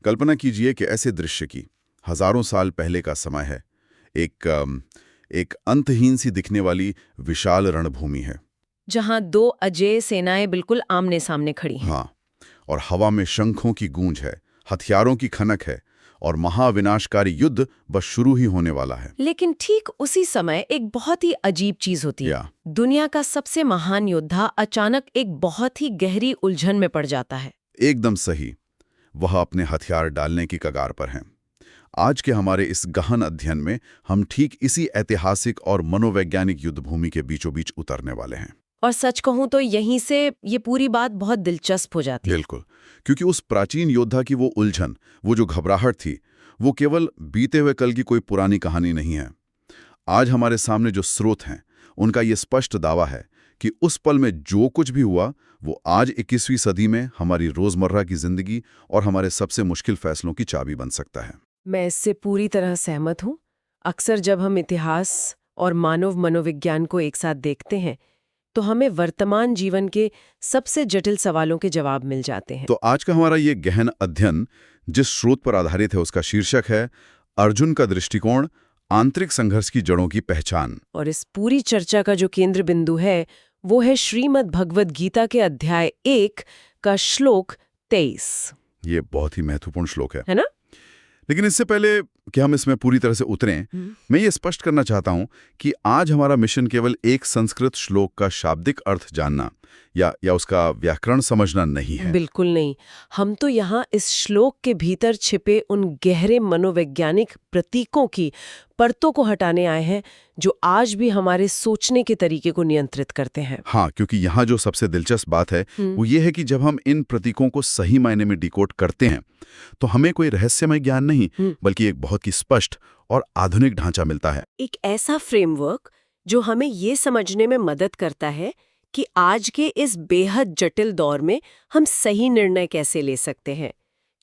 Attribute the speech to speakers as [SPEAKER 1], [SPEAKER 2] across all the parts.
[SPEAKER 1] कल्पना कीजिए कि ऐसे दृश्य की हजारों साल पहले का समय है। एक अंतहीन सी दिखने वाली विशाल रणभूमि है।
[SPEAKER 2] जहां दो अजेय सेनाएं बिल्कुल आमने सामने खड़ी हैं।
[SPEAKER 1] हाँ, और हवा में शंखों की गूंज है, हथियारों की खनक है और महाविनाशकारी युद्ध बस शुरू ही होने वाला है।
[SPEAKER 2] लेकिन ठीक उसी समय एक बहुत ही अजीब चीज होती है।
[SPEAKER 1] या
[SPEAKER 2] दुनिया का सबसे महान योद्धा अचानक एक बहुत ही गहरी उलझन में पड़ जाता है।
[SPEAKER 1] एकदम सही, वह अपने हथियार डालने की कगार पर हैं। आज के हमारे इस गहन अध्ययन में हम ठीक इसी ऐतिहासिक और मनोवैज्ञानिक युद्धभूमि के बीचों बीच उतरने वाले हैं।
[SPEAKER 2] और सच कहूं तो यहीं से ये पूरी बात बहुत दिलचस्प हो जाती है।
[SPEAKER 1] बिल्कुल, क्योंकि उस प्राचीन योद्धा की वो उलझन, वो जो घबराहट थी, वो केवल बीते हुए कल की कोई पुरानी कहानी नहीं है। आज हमारे सामने जो स्रोत हैं, उनका ये स्पष्ट दावा है कि उस पल में जो कुछ भी हुआ, वो आज 21वीं सदी में हमारी रोजमर्रा की जिंदगी और हमारे सबसे मुश्किल फैसलों की चाबी बन सकता है।
[SPEAKER 2] मैं इससे पूरी तरह सहमत हूँ। अक्सर जब हम इतिहास और मानव मनोविज्ञान को एक साथ देखते हैं तो हमें वर्तमान जीवन के सबसे जटिल सवालों के जवाब मिल जाते हैं।
[SPEAKER 1] तो आज का हमारा ये गहन अध्ययन जिस स्रोत पर आधारित है, उसका शीर्षक है अर्जुन का दृष्टिकोण, आंतरिक संघर्ष की जड़ों की पहचान।
[SPEAKER 2] और इस पूरी चर्चा का जो केंद्र बिंदु है वो है श्रीमद् भगवद गीता के अध्याय 1 का श्लोक 23।
[SPEAKER 1] ये बहुत ही महत्वपूर्ण श्लोक
[SPEAKER 2] है ना?
[SPEAKER 1] लेकिन इससे पहले कि हम इसमें पूरी तरह से उतरें, मैं ये स्पष्ट करना चाहता हूं कि आज हमारा मिशन केवल एक संस्कृत श्लोक का शाब्दिक अर्थ जानना या उसका व्याकरण समझना नहीं है।
[SPEAKER 2] बिल्कुल नहीं। हम तो यहाँ इस श्लोक के भीतर छिपे उन गहरे मनोवैज्ञानिक प्रतीकों की परतों को हटाने आए हैं जो आज भी हमारे सोचने के तरीके को नियंत्रित करते हैं।
[SPEAKER 1] हाँ, क्योंकि यहाँ जो सबसे दिलचस्प बात है वो ये है कि जब हम इन प्रतीकों को सही मायने में डिकोड करते हैं तो हमें कोई रहस्यमय ज्ञान नहीं, बल्कि एक बहुत ही स्पष्ट और आधुनिक ढांचा मिलता है।
[SPEAKER 2] एक ऐसा फ्रेमवर्क जो हमें ये समझने में मदद करता है कि आज के इस बेहद जटिल दौर में हम सही निर्णय कैसे ले सकते हैं,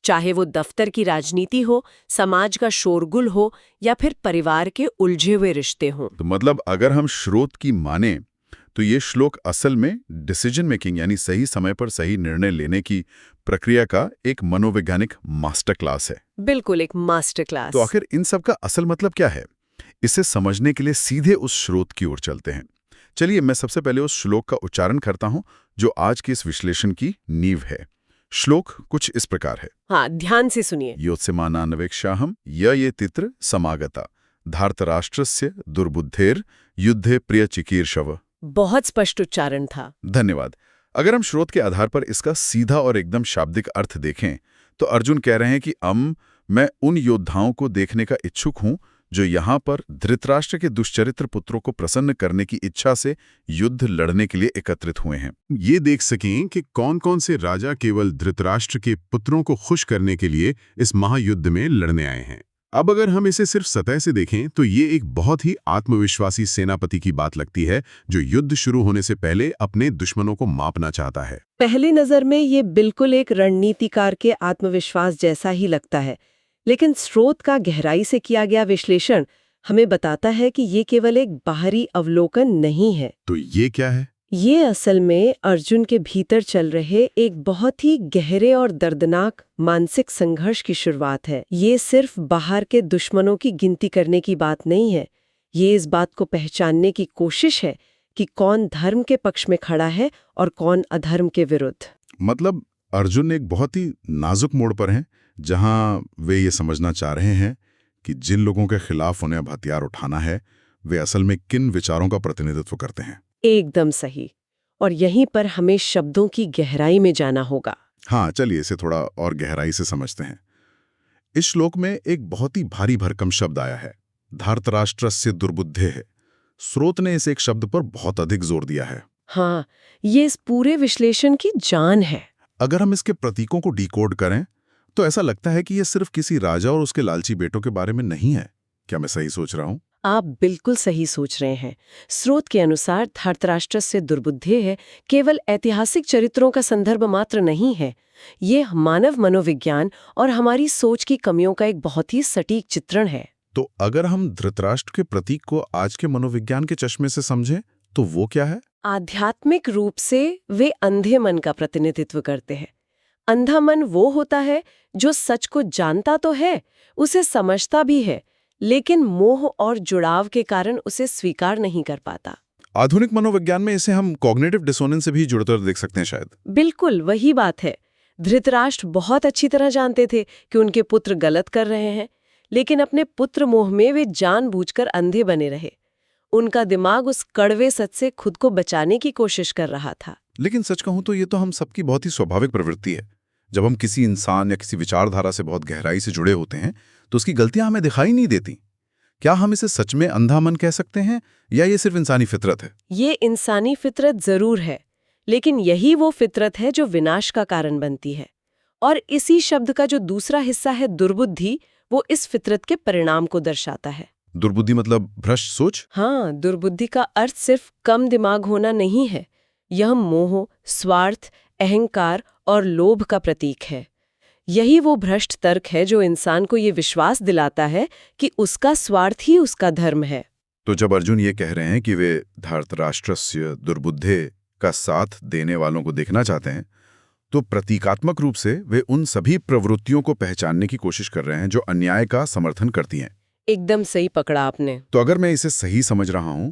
[SPEAKER 2] चाहे वो दफ्तर की राजनीति हो, समाज का शोरगुल हो या फिर परिवार के उलझे हुए रिश्ते हों।
[SPEAKER 1] तो मतलब अगर हम स्रोत की माने तो ये श्लोक असल में डिसीजन मेकिंग यानी सही समय पर सही निर्णय लेने की प्रक्रिया का एक मनोवैज्ञानिक मास्टर क्लास है।
[SPEAKER 2] बिल्कुल, एक मास्टर क्लास।
[SPEAKER 1] तो आखिर इन सब का असल मतलब क्या है, इसे समझने के लिए सीधे उस स्रोत की ओर चलते हैं। चलिए, मैं सबसे पहले उस श्लोक का उच्चारण करता हूं जो आज के इस विश्लेषण की नींव है। श्लोक कुछ इस प्रकार है।
[SPEAKER 2] हाँ, ध्यान से सुनिए।
[SPEAKER 1] योत्स्यमानान्वेक्षाहं ये तित्र समागता धार्तराष्ट्रस्य दुर्बुद्धेर युद्धे प्रिय चिकीर्षव।
[SPEAKER 2] बहुत स्पष्ट उच्चारण था।
[SPEAKER 1] धन्यवाद। अगर हम स्रोत के आधार पर इसका सीधा और एकदम शाब्दिक अर्थ देखें तो अर्जुन कह रहे हैं कि मैं उन योद्धाओं को देखने का इच्छुक हूं जो यहाँ पर धृतराष्ट्र के दुष्चरित्र पुत्रों को प्रसन्न करने की इच्छा से युद्ध लड़ने के लिए एकत्रित हुए हैं।
[SPEAKER 3] ये देख सकें कि कौन कौन से राजा केवल धृतराष्ट्र के पुत्रों को खुश करने के लिए इस महायुद्ध में लड़ने आए हैं। अब अगर हम इसे सिर्फ सतह से देखें तो ये एक बहुत ही आत्मविश्वासी सेनापति की बात लगती है जो युद्ध शुरू होने से पहले अपने दुश्मनों को मापना चाहता है।
[SPEAKER 2] पहली नजर में ये बिल्कुल एक रणनीतिकार के आत्मविश्वास जैसा ही लगता है, लेकिन स्रोत का गहराई से किया गया विश्लेषण हमें बताता है कि ये केवल एक बाहरी अवलोकन नहीं है।
[SPEAKER 3] तो ये क्या है?
[SPEAKER 2] ये असल में अर्जुन के भीतर चल रहे एक बहुत ही गहरे और दर्दनाक मानसिक संघर्ष की शुरुआत है। ये सिर्फ बाहर के दुश्मनों की गिनती करने की बात नहीं है, ये इस बात को पहचानने की कोशिश है कि कौन धर्म के पक्ष में खड़ा है और कौन अधर्म के विरुद्ध।
[SPEAKER 1] मतलब अर्जुन एक बहुत ही नाजुक मोड़ पर हैं जहां वे ये समझना चाह रहे हैं कि जिन लोगों के खिलाफ उन्हें अब हथियार उठाना है वे असल में किन विचारों का प्रतिनिधित्व करते हैं।
[SPEAKER 2] एकदम सही। और यहीं पर हमें शब्दों की गहराई में जाना होगा।
[SPEAKER 1] हाँ, चलिए इसे थोड़ा और गहराई से समझते हैं। इस श्लोक में एक बहुत ही भारी भरकम शब्द आया है, धार्तराष्ट्रस्य दुर्बुद्धे है। स्रोत ने इस एक शब्द पर बहुत अधिक जोर दिया है।
[SPEAKER 2] हाँ, ये इस पूरे विश्लेषण की जान है।
[SPEAKER 1] अगर हम इसके प्रतीकों को डिकोड करें तो ऐसा लगता है कि यह सिर्फ किसी राजा और उसके लालची बेटों के बारे में नहीं है। क्या मैं सही सोच रहा हूं?
[SPEAKER 2] आप बिल्कुल सही सोच रहे हैं। स्रोत के अनुसार धृतराष्ट्रस्य दुर्बुद्धे है केवल ऐतिहासिक चरित्रों का संदर्भ मात्र नहीं है, ये मानव मनोविज्ञान और हमारी सोच की कमियों का एक बहुत ही सटीक चित्रण है।
[SPEAKER 1] तो अगर हम धृतराष्ट्र के प्रतीक को आज के मनोविज्ञान के चश्मे से समझें तो वो क्या है?
[SPEAKER 2] आध्यात्मिक रूप से वे अंधे मन का प्रतिनिधित्व करते हैं। अंधा मन वो होता है जो सच को जानता तो है, उसे समझता भी है, लेकिन मोह और जुड़ाव के कारण उसे स्वीकार नहीं कर पाता।
[SPEAKER 1] आधुनिक मनोविज्ञान में इसे हम कॉग्निटिव डिसोनेंस से भी जुड़कर देख सकते हैं शायद।
[SPEAKER 2] बिल्कुल वही बात है। धृतराष्ट्र बहुत अच्छी तरह जानते थे कि उनके पुत्र गलत कर रहे हैं, लेकिन अपने पुत्र मोह में वे जानबूझकर अंधे बने रहे। उनका दिमाग उस कड़वे सच से खुद को बचाने की कोशिश कर रहा था।
[SPEAKER 1] लेकिन सच कहूं तो ये तो हम सबकी बहुत ही स्वाभाविक प्रवृत्ति है। जब हम किसी इंसान या किसी विचारधारा से बहुत गहराई से जुड़े होते हैं तो उसकी गलतियां हमें दिखाई नहीं देती। क्या हम इसे सच में अंधा मन कह सकते हैं या ये सिर्फ इंसानी फितरत है?
[SPEAKER 2] ये इंसानी फितरत जरूर है, लेकिन यही वो फितरत है जो विनाश का कारण बनती है। और इसी शब्द का जो दूसरा हिस्सा है दुर्बुद्धि, वो इस फितरत के परिणाम को दर्शाता है।
[SPEAKER 1] दुर्बुद्धि मतलब भ्रष्ट सोच?
[SPEAKER 2] हाँ, दुर्बुद्धि का अर्थ सिर्फ कम दिमाग होना नहीं है। यह मोह, स्वार्थ, अहंकार और लोभ का प्रतीक है। यही वो भ्रष्ट तर्क है जो इंसान को ये विश्वास दिलाता है कि उसका स्वार्थ ही उसका धर्म है।
[SPEAKER 1] तो जब अर्जुन ये कह रहे हैं कि वे धृतराष्ट्रस्य दुर्बुद्धे का साथ देने वालों को देखना चाहते हैं, तो प्रतीकात्मक रूप से वे उन सभी प्रवृत्तियों को पहचानने की कोशिश कर रहे हैं जो अन्याय का समर्थन करती हैं।
[SPEAKER 2] एकदम सही पकड़ा आपने।
[SPEAKER 1] तो अगर मैं इसे सही समझ रहा हूं,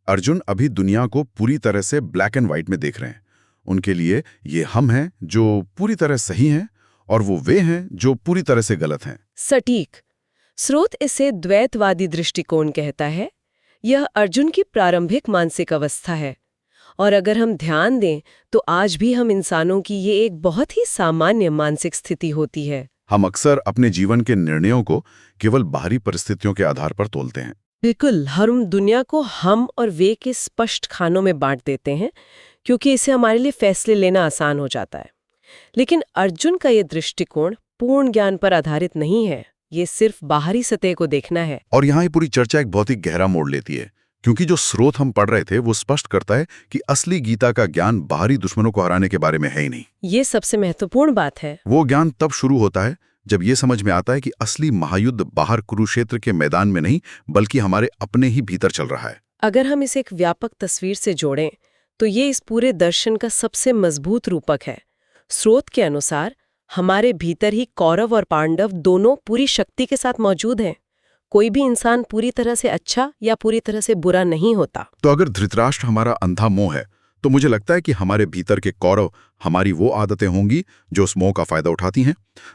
[SPEAKER 1] अर्जुन अभी दुनिया को पूरी तरह से ब्लैक एंड व्हाइट में देख रहे हैं। उनके लिए ये हम हैं जो पूरी तरह सही हैं और वो वे हैं जो पूरी तरह से गलत हैं।
[SPEAKER 2] सटीक। स्रोत इसे द्वैतवादी दृष्टिकोण कहता है। यह अर्जुन की प्रारंभिक मानसिक अवस्था है। और अगर हम ध्यान दें तो आज भी हम इंसानों की ये एक बहुत ही सामान्य मानसिक स्थिति होती है।
[SPEAKER 1] हम अक्सर अपने जीवन के निर्णयों को केवल बाहरी परिस्थितियों के आधार पर तोलते हैं।
[SPEAKER 2] बिल्कुल, हम दुनिया को हम और वे के स्पष्ट खानों में बांट देते हैं, क्योंकि इससे हमारे लिए फैसले लेना आसान हो जाता है। लेकिन अर्जुन का ये दृष्टिकोण पूर्ण ज्ञान पर आधारित नहीं है। ये सिर्फ बाहरी सतह को देखना है।
[SPEAKER 1] और यहाँ ये पूरी चर्चा एक बहुत ही गहरा मोड़ लेती है, क्योंकि जो स्रोत हम पढ़ रहे थे वो स्पष्ट करता है कि असली गीता का ज्ञान बाहरी दुश्मनों को हराने के बारे में है ही नहीं।
[SPEAKER 2] ये सबसे महत्वपूर्ण बात है।
[SPEAKER 1] वो ज्ञान तब शुरू होता है जब ये समझ में आता है कि असली महायुद्ध बाहर कुरुक्षेत्र के मैदान में नहीं, बल्कि हमारे अपने ही भीतर चल रहा है।
[SPEAKER 2] अगर हम इसे एक व्यापक तस्वीर से जोड़ें तो ये इस पूरे दर्शन का सबसे मजबूत रूपक है। स्रोत के अनुसार हमारे भीतर ही कौरव और पांडव दोनों पूरी शक्ति के साथ मौजूद हैं। कोई भी इंसान पूरी तरह से अच्छा या पूरी तरह से बुरा नहीं होता।
[SPEAKER 1] तो अगर धृतराष्ट्र हमारा अंधा मोह है, तो मुझे लगता है कि हमारे भीतर के कौरव हमारी वो आदतें होंगी जो उस मोह का फायदा उठाती हैं,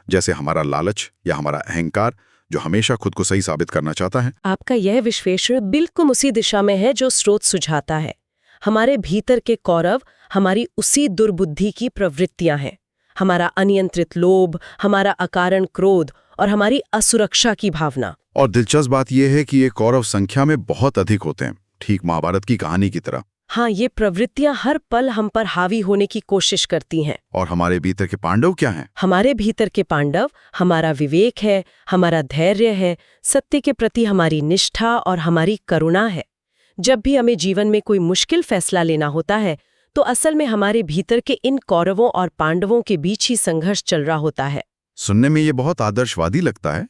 [SPEAKER 1] जैसे हमारा लालच या हमारा अहंकार जो हमेशा खुद को सही साबित करना चाहता है।
[SPEAKER 2] आपका यह विश्लेषण बिल्कुल उसी दिशा में है जो स्रोत सुझाता है। हमारे भीतर के कौरव हमारी उसी दुर्बुद्धि की प्रवृत्तियां हैं। हमारा अनियंत्रित लोभ, हमारा अकारण क्रोध और हमारी असुरक्षा की भावना।
[SPEAKER 1] और दिलचस्प बात यह है कि ये कौरव संख्या में बहुत अधिक होते हैं, ठीक महाभारत की कहानी की तरह।
[SPEAKER 2] हाँ, ये प्रवृत्तियां हर पल हम पर हावी होने की कोशिश करती हैं।
[SPEAKER 1] और हमारे भीतर के पांडव क्या हैं?
[SPEAKER 2] हमारे भीतर के पांडव हमारा विवेक है, हमारा धैर्य है, सत्य के प्रति हमारी निष्ठा और हमारी करुणा है। जब भी हमें जीवन में कोई मुश्किल फैसला लेना होता है तो असल में हमारे भीतर के इन कौरवों और पांडवों के बीच ही संघर्ष चल रहा होता है।
[SPEAKER 1] सुनने में ये बहुत आदर्शवादी लगता है,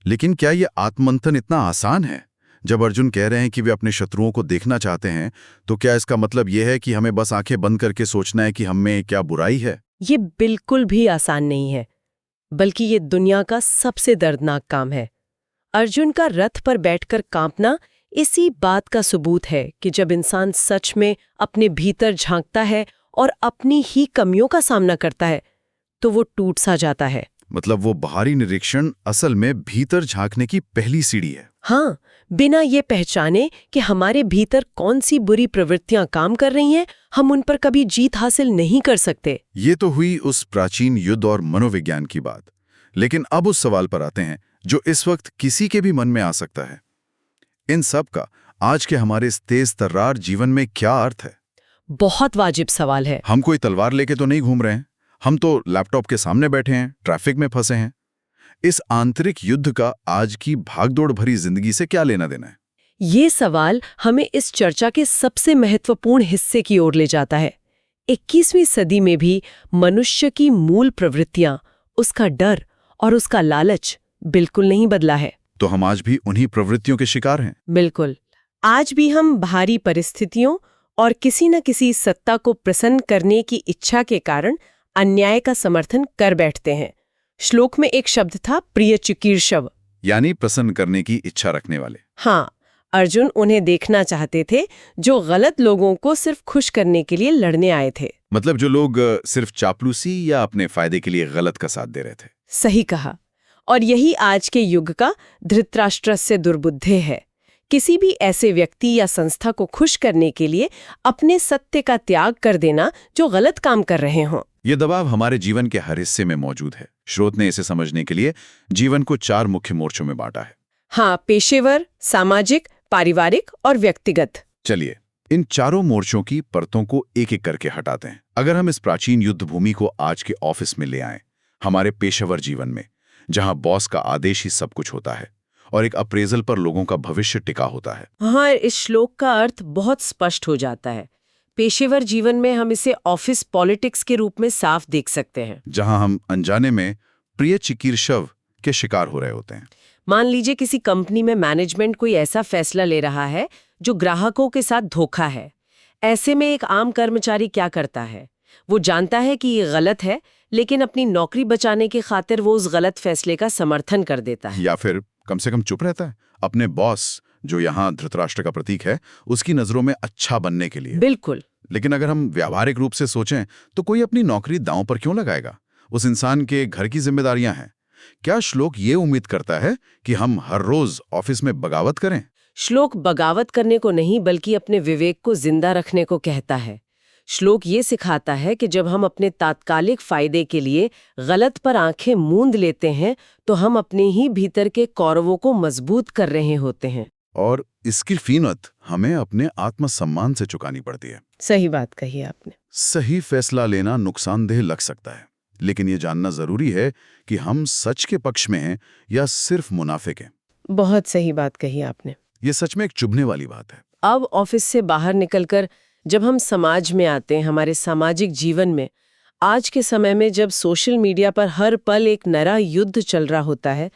[SPEAKER 1] लेकिन क्या ये आत्ममंथन इतना आसान है? जब अर्जुन कह रहे हैं कि वे अपने शत्रुओं को देखना चाहते हैं, तो क्या इसका मतलब यह है कि हमें बस आंखें बंद करके सोचना है कि हम में क्या बुराई है?
[SPEAKER 2] ये बिल्कुल भी आसान नहीं है, बल्कि ये दुनिया का सबसे दर्दनाक काम है। अर्जुन का रथ पर बैठकर कांपना इसी बात का सबूत है कि जब इंसान सच में अपने भीतर झांकता है और अपनी ही कमियों का सामना करता है तो वो टूट सा जाता है।
[SPEAKER 1] मतलब वो बाहरी निरीक्षण असल में भीतर झांकने की पहली सीढ़ी है।
[SPEAKER 2] हाँ, बिना ये पहचाने कि हमारे भीतर कौन सी बुरी प्रवृत्तियां काम कर रही हैं, हम उन पर कभी जीत हासिल नहीं कर सकते।
[SPEAKER 1] ये तो हुई उस प्राचीन युद्ध और मनोविज्ञान की बात। लेकिन अब उस सवाल पर आते हैं जो इस वक्त किसी के भी मन में आ सकता है। इन सब का आज के हमारे इस तेज तर्रार जीवन में क्या अर्थ है?
[SPEAKER 2] बहुत वाजिब सवाल है।
[SPEAKER 1] हम कोई तलवार लेके तो नहीं घूम रहे हैं, हम तो लैपटॉप के सामने बैठे हैं, ट्रैफिक में फंसे हैं। इस आंतरिक युद्ध का आज की भागदौड़ भरी जिंदगी से क्या लेना देना है?
[SPEAKER 2] ये सवाल हमें इस चर्चा के सबसे महत्वपूर्ण हिस्से की ओर ले जाता है। 21वीं सदी में भी मनुष्य की मूल प्रवृत्तियां, उसका डर और उसका लालच बिल्कुल नहीं बदला है।
[SPEAKER 1] तो हम आज भी उन्हीं प्रवृत्तियों के शिकार हैं।
[SPEAKER 2] बिल्कुल, आज भी हम बाहरी परिस्थितियों और किसी न किसी सत्ता को प्रसन्न करने की इच्छा के कारण अन्याय का समर्थन कर बैठते हैं। श्लोक में एक शब्द था प्रिय चिकीर्षव,
[SPEAKER 1] यानी प्रसन्न करने की इच्छा रखने वाले।
[SPEAKER 2] हाँ, अर्जुन उन्हें देखना चाहते थे जो गलत लोगों को सिर्फ खुश करने के लिए लड़ने आए थे।
[SPEAKER 1] मतलब जो लोग सिर्फ चापलूसी या अपने फायदे के लिए गलत का साथ दे रहे थे।
[SPEAKER 2] सही कहा। और यही आज के युग का धृतराष्ट्र से दुर्बुद्धि है। किसी भी ऐसे व्यक्ति या संस्था को खुश करने के लिए अपने सत्य का त्याग कर देना जो गलत काम कर रहे हों।
[SPEAKER 1] ये दबाव हमारे जीवन के हर हिस्से में मौजूद है। स्रोत ने इसे समझने के लिए जीवन को 4 मुख्य मोर्चों में बांटा है।
[SPEAKER 2] हाँ, पेशेवर, सामाजिक, पारिवारिक और व्यक्तिगत।
[SPEAKER 1] चलिए इन चारों मोर्चों की परतों को एक-एक करके हटाते हैं। अगर हम इस प्राचीन युद्ध भूमि को आज के ऑफिस में ले आएं, हमारे पेशेवर जीवन में, जहां बॉस का आदेश ही सब कुछ होता है और एक अप्रेजल पर लोगों का भविष्य टिका होता है।
[SPEAKER 2] हाँ, इस श्लोक का अर्थ बहुत स्पष्ट हो जाता है। पेशेवर जीवन में हम इसे ऑफिस पॉलिटिक्स के रूप में साफ देख सकते हैं,
[SPEAKER 1] जहां हम अनजाने में प्रिय चिकीर्षव के शिकार हो रहे होते हैं।
[SPEAKER 2] मान लीजिए किसी कंपनी में मैनेजमेंट कोई ऐसा फैसला ले रहा है जो ग्राहकों के साथ धोखा है। ऐसे में एक आम कर्मचारी क्या करता है? वो जानता है कि ये गलत है, लेकिन अपनी नौकरी बचाने की खातिर वो उस गलत फैसले का समर्थन कर देता है।
[SPEAKER 1] या फिर कम से कम चुप रहता है, अपने बॉस, जो यहाँ धृतराष्ट्र का प्रतीक है, उसकी नजरों में अच्छा बनने के लिए।
[SPEAKER 2] बिल्कुल।
[SPEAKER 1] लेकिन अगर हम व्यावहारिक रूप से सोचें तो कोई अपनी नौकरी दांव पर क्यों लगाएगा? उस इंसान के घर की जिम्मेदारियां हैं। क्या श्लोक ये उम्मीद करता है कि हम हर रोज ऑफिस में बगावत करें?
[SPEAKER 2] श्लोक बगावत करने को नहीं, बल्कि अपने विवेक को जिंदा रखने को कहता है। श्लोक ये सिखाता है कि जब हम अपने तात्कालिक फायदे के लिए गलत पर आंखें मूंद लेते हैं तो हम अपने ही भीतर के कौरवों को मजबूत कर रहे होते हैं।
[SPEAKER 1] और इसकी कीमत हमें अपने आत्मसम्मान से चुकानी पड़ती है।
[SPEAKER 2] सही बात कही आपने।
[SPEAKER 1] सही फैसला लेना नुकसानदेह लग सकता है, लेकिन ये जानना जरूरी है कि हम सच के पक्ष में हैं या सिर्फ मुनाफे के।
[SPEAKER 2] बहुत सही बात कही आपने।
[SPEAKER 1] ये सच में एक चुभने वाली बात है।
[SPEAKER 2] अब ऑफिस से बाहर निकलकर जब हम समाज में आते हैं, हमारे सामाजिक जीवन में, आज के समय में जब सोशल मीडिया पर हर पल एक नया युद्ध चल रहा होता है,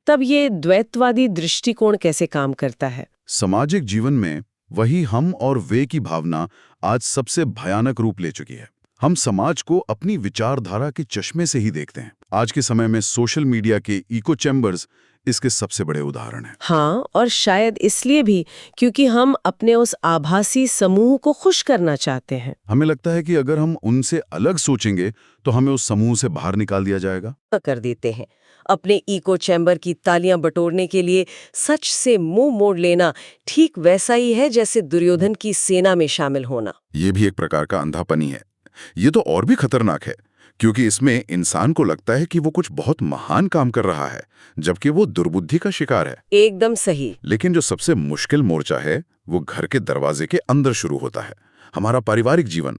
[SPEAKER 2] तब ये द्वैतवादी दृष्टिकोण कैसे काम करता है?
[SPEAKER 1] सामाजिक जीवन में वही हम और वे की भावना आज सबसे भयानक रूप ले चुकी है। हम समाज को अपनी विचारधारा के चश्मे से ही देखते हैं। आज के समय में सोशल मीडिया के इको चैम्बर्स इसके सबसे बड़े उदाहरण हैं।
[SPEAKER 2] हाँ, और शायद इसलिए भी क्योंकि हम अपने उस आभासी समूह को खुश करना चाहते हैं।
[SPEAKER 1] हमें लगता है कि अगर हम उनसे अलग सोचेंगे तो हमें उस समूह से बाहर निकाल दिया जाएगा।
[SPEAKER 2] कर देते हैं। अपने इको चैम्बर की तालियां बटोरने के लिए सच से मुंह मोड़ लेना ठीक वैसा ही है जैसे दुर्योधन की सेना में शामिल होना।
[SPEAKER 1] ये भी एक प्रकार का अंधापनी है। ये तो और भी खतरनाक है, क्योंकि इसमें इंसान को लगता है कि वो कुछ बहुत महान काम कर रहा है, जबकि वो दुर्बुद्धि का शिकार है।
[SPEAKER 2] एकदम सही।
[SPEAKER 1] लेकिन जो सबसे मुश्किल मोर्चा है वो घर के दरवाजे के अंदर शुरू होता है, हमारा पारिवारिक जीवन।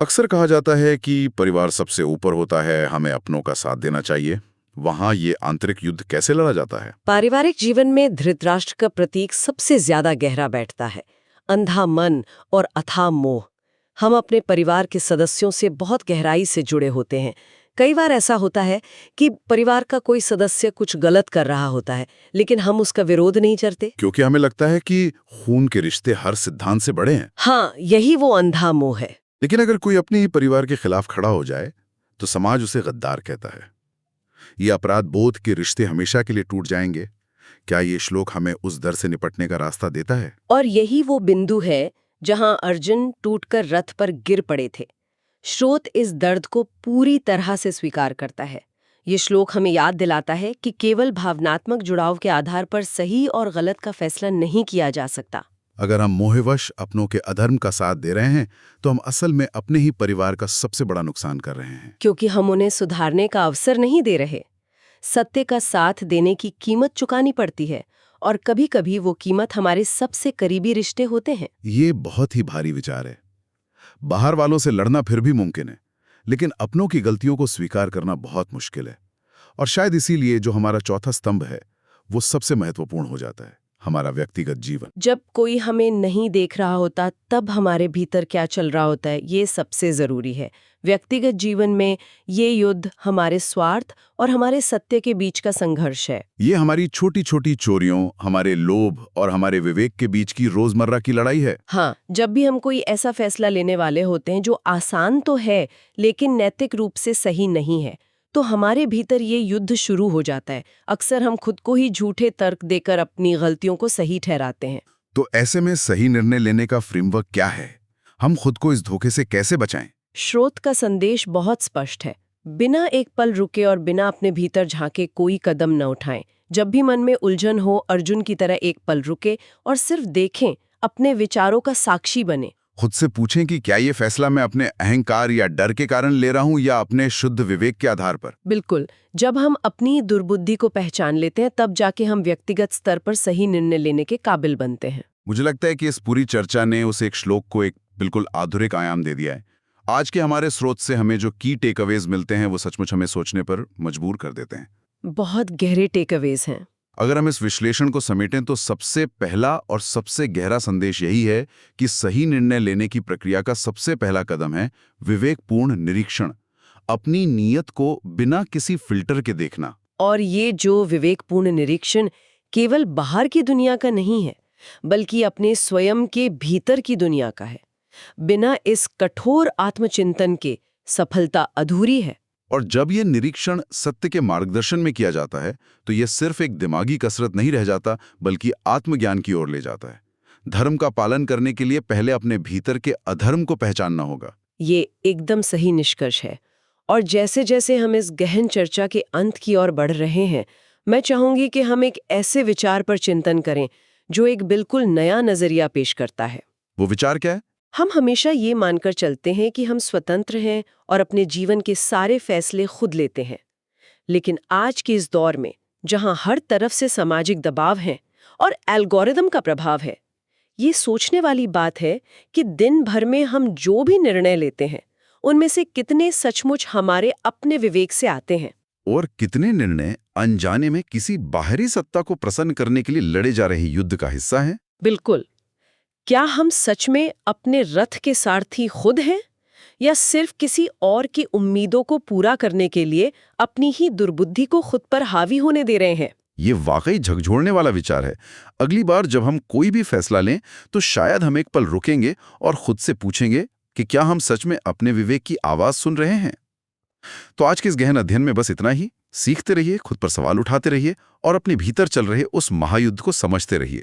[SPEAKER 1] अक्सर कहा जाता है कि परिवार सबसे ऊपर होता है, हमें अपनों का साथ देना चाहिए। वहां ये आंतरिक युद्ध कैसे लड़ा जाता है?
[SPEAKER 2] पारिवारिक जीवन में धृतराष्ट्र का प्रतीक सबसे ज्यादा गहरा बैठता है, अंधा मन और अथाह मोह। हम अपने परिवार के सदस्यों से बहुत गहराई से जुड़े होते हैं। कई बार ऐसा होता है कि परिवार का कोई सदस्य कुछ गलत कर रहा होता है, लेकिन हम उसका विरोध नहीं करते,
[SPEAKER 1] क्योंकि हमें लगता है कि खून के रिश्ते हर सिद्धांत से बड़े हैं।
[SPEAKER 2] हाँ, यही वो अंधा मोह है।
[SPEAKER 1] लेकिन अगर कोई अपने ही परिवार के खिलाफ खड़ा हो जाए तो समाज उसे गद्दार कहता है। ये अपराध बोध के रिश्ते हमेशा के लिए टूट जाएंगे। क्या ये श्लोक हमें उस डर से निपटने का रास्ता देता है?
[SPEAKER 2] और यही वो बिंदु है जहां अर्जुन टूटकर रथ पर गिर पड़े थे। स्रोत इस दर्द को पूरी तरह से स्वीकार करता है। ये श्लोक हमें याद दिलाता है कि केवल भावनात्मक जुड़ाव के आधार पर सही और गलत का फैसला नहीं किया जा सकता।
[SPEAKER 1] अगर हम मोहवश अपनों के अधर्म का साथ दे रहे हैं तो हम असल में अपने ही परिवार का सबसे बड़ा नुकसान कर रहे हैं,
[SPEAKER 2] क्योंकि हम उन्हें सुधारने का अवसर नहीं दे रहे। सत्य का साथ देने की कीमत चुकानी पड़ती है, और कभी-कभी वो कीमत हमारे सबसे करीबी रिश्ते होते हैं।
[SPEAKER 1] ये बहुत ही भारी विचार है। बाहर वालों से लड़ना फिर भी मुमकिन है, लेकिन अपनों की गलतियों को स्वीकार करना बहुत मुश्किल है। और शायद इसीलिए जो हमारा चौथा स्तंभ है वो सबसे महत्वपूर्ण हो जाता है, हमारा व्यक्तिगत जीवन।
[SPEAKER 2] जब कोई हमें नहीं देख रहा होता तब हमारे भीतर क्या चल रहा होता है, ये सबसे जरूरी है। व्यक्तिगत जीवन में ये युद्ध हमारे स्वार्थ और हमारे सत्य के बीच का संघर्ष है।
[SPEAKER 1] ये हमारी छोटी छोटी चोरियों, हमारे लोभ और हमारे विवेक के बीच की रोजमर्रा की लड़ाई है।
[SPEAKER 2] हाँ, जब भी हम कोई ऐसा फैसला लेने वाले होते हैं जो आसान तो है लेकिन नैतिक रूप से सही नहीं है, तो हमारे भीतर ये युद्ध शुरू हो जाता है। अक्सर हम खुद को ही झूठे तर्क देकर अपनी गलतियों को सही ठहराते हैं।
[SPEAKER 1] तो ऐसे में सही निर्णय लेने का फ्रेमवर्क क्या है? हम खुद को इस धोखे से कैसे बचाएं?
[SPEAKER 2] स्रोत का संदेश बहुत स्पष्ट है। बिना एक पल रुके और बिना अपने भीतर झांके कोई कदम न उठाएं। जब भी मन में उलझन हो, अर्जुन की तरह एक पल रुके और सिर्फ देखें, अपने विचारों का साक्षी बने।
[SPEAKER 1] खुद से पूछें कि क्या ये फैसला मैं अपने अहंकार या डर के कारण ले रहा हूं या अपने शुद्ध विवेक के आधार पर।
[SPEAKER 2] बिल्कुल, जब हम अपनी दुर्बुद्धि को पहचान लेते हैं तब जाके हम व्यक्तिगत स्तर पर सही निर्णय लेने के काबिल बनते हैं।
[SPEAKER 1] मुझे लगता है कि इस पूरी चर्चा ने उस एक श्लोक को एक बिल्कुल आधुनिक आयाम दे दिया है। आज के हमारे स्रोत से हमें जो की टेकअवेज मिलते हैं वो सचमुच हमें सोचने पर मजबूर कर देते हैं।
[SPEAKER 2] बहुत गहरे टेकअवेज हैं।
[SPEAKER 1] अगर हम इस विश्लेषण को समेटें तो सबसे पहला और सबसे गहरा संदेश यही है कि सही निर्णय लेने की प्रक्रिया का सबसे पहला कदम है विवेकपूर्ण निरीक्षण, अपनी नीयत को बिना किसी फिल्टर के देखना।
[SPEAKER 2] और ये जो विवेकपूर्ण निरीक्षण केवल बाहर की दुनिया का नहीं है, बल्कि अपने स्वयं के भीतर की दुनिया का है। बिना इस कठोर आत्मचिंतन के सफलता अधूरी है।
[SPEAKER 1] और जब ये निरीक्षण सत्य के मार्गदर्शन में किया जाता है तो ये सिर्फ एक दिमागी कसरत नहीं रह जाता, बल्कि आत्मज्ञान की ओर ले जाता है। धर्म का पालन करने के लिए पहले अपने भीतर के अधर्म को पहचानना होगा।
[SPEAKER 2] ये एकदम सही निष्कर्ष है। और जैसे जैसे हम इस गहन चर्चा के अंत की ओर बढ़ रहे हैं, मैं चाहूंगी कि हम एक ऐसे विचार पर चिंतन करें जो एक बिल्कुल नया नजरिया पेश करता है।
[SPEAKER 1] वो विचार क्या है?
[SPEAKER 2] हम हमेशा ये मानकर चलते हैं कि हम स्वतंत्र हैं और अपने जीवन के सारे फैसले खुद लेते हैं। लेकिन आज के इस दौर में, जहां हर तरफ से सामाजिक दबाव है और एल्गोरिदम का प्रभाव है, ये सोचने वाली बात है कि दिन भर में हम जो भी निर्णय लेते हैं, उनमें से कितने सचमुच हमारे अपने विवेक से आते हैं
[SPEAKER 1] और कितने निर्णय अनजाने में किसी बाहरी सत्ता को प्रसन्न करने के लिए लड़े जा रहे युद्ध का हिस्सा हैं।
[SPEAKER 2] बिल्कुल। क्या हम सच में अपने रथ के सारथी खुद हैं, या सिर्फ किसी और की उम्मीदों को पूरा करने के लिए अपनी ही दुर्बुद्धि को खुद पर हावी होने दे रहे हैं?
[SPEAKER 1] ये वाकई झकझोरने वाला विचार है। अगली बार जब हम कोई भी फैसला लें तो शायद हम एक पल रुकेंगे और खुद से पूछेंगे कि क्या हम सच में अपने विवेक की आवाज सुन रहे हैं। तो आज के इस गहन अध्ययन में बस इतना ही। सीखते रहिए, खुद पर सवाल उठाते रहिए और अपने भीतर चल रहे उस महायुद्ध को समझते रहिए।